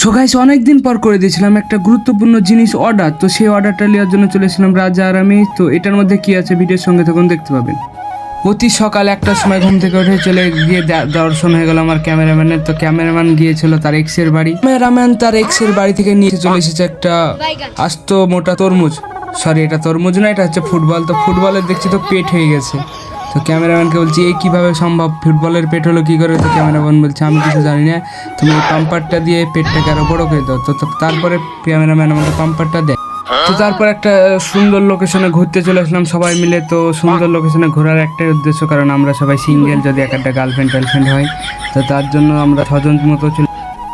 So guys অনেকদিন পর করে দিয়েছিলাম একটা গুরুত্বপূর্ণ জিনিস অর্ডার। তো সেই অর্ডারটা নেওয়ার জন্য চলে এসেছিলাম রাজা আর আমি। তো এটার মধ্যে কি আছে ভিডিওর সঙ্গে তখন দেখতে পাবেন। অতি সকাল 1টার সময় ঘুম থেকে উঠে চলে গিয়ে দর্শন হয়ে গেল আমার ক্যামেরাম্যানের। তো ক্যামেরাম্যান গিয়েছিল তার এক্সের বাড়ি। ক্যামেরাম্যান তার এক্সের বাড়ি থেকে নিয়ে চলে এসেছে একটা আস্ত মোটা তরমুজ। সরি, এটা তরমুজ না, এটা হচ্ছে ফুটবল। তো ফুটবলের দেখছি তো পেট হয়ে গেছে। তো ক্যামেরাম্যানকে বলছি এই কীভাবে সম্ভব, ফুটবলের পেট হলো কী করে? তো ক্যামেরাম্যান বলছে আমি কিছু জানি না, তুমি এই পাম্পারটা দিয়ে পেটটাকে আরও বড়ো করে দাও। তো তারপরে ক্যামেরাম্যান আমাকে পাম্পারটা দেয়। তো তারপর একটা সুন্দর লোকেশনে ঘুরতে চলে আসলাম সবাই মিলে। তো সুন্দর লোকেশনে ঘোরার একটাই উদ্দেশ্য, কারণ আমরা সবাই সিঙ্গেল, যদি একটা গার্লফ্রেন্ড হয় তো তার জন্য আমরা 6জন মতো চলে।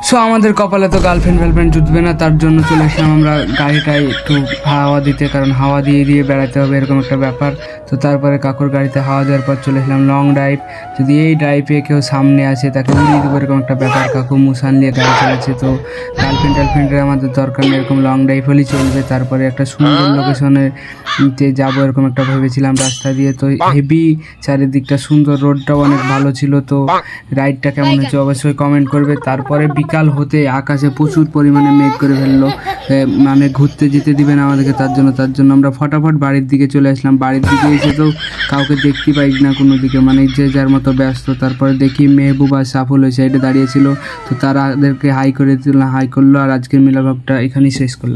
সো আমাদের কপালে তো গার্লফ্রেন্ড জুটবে না, তার জন্য চলে এসলাম আমরা গাড়িটায় একটু হাওয়া দিতে, কারণ হাওয়া দিয়ে দিয়ে বেড়াতে হবে এরকম একটা ব্যাপার। তো তারপরে কাকুর গাড়িতে হাওয়া দেওয়ার পর চলে এসলাম লং ড্রাইভ। যদি এই ড্রাইভে কেউ সামনে আসে তাকে উড়িয়ে দেবো এরকম একটা ব্যাপার। কাকু মুসান নিয়ে গাড়ি চালাচ্ছে। তো গার্লফ্রেন্ডের আমাদের দরকার নেই, এরকম লং ড্রাইভ হলেই চলবে। তারপরে একটা সুন্দর লোকেশনে যাবো এরকম একটা ভেবেছিলাম রাস্তা দিয়ে। তো হেভি চারিদিকটা সুন্দর, রোডটাও অনেক ভালো ছিল। তো রাইডটা কেমন হচ্ছে অবশ্যই কমেন্ট করবে। তারপরে বিকাল হতে আকাশে প্রচুর পরিমাণে মেঘ করে ফেললো, মানে ঘুরতে যেতে দিবে না আমাদেরকে। তার জন্য আমরা ফটাফট বাড়ির দিকে চলে আসলাম। বাড়ির দিকে এসে তো কাউকে দেখতে পাই না কোনো দিকে, মানে যে যার মতো ব্যস্ত। তারপরে দেখি মেহবুব আর সাফুল ওই সাইডে দাঁড়িয়েছিল। তো তারাদেরকে হাই করলো। আর আজকের মিলা ভাগটা এখানেই শেষ করলাম।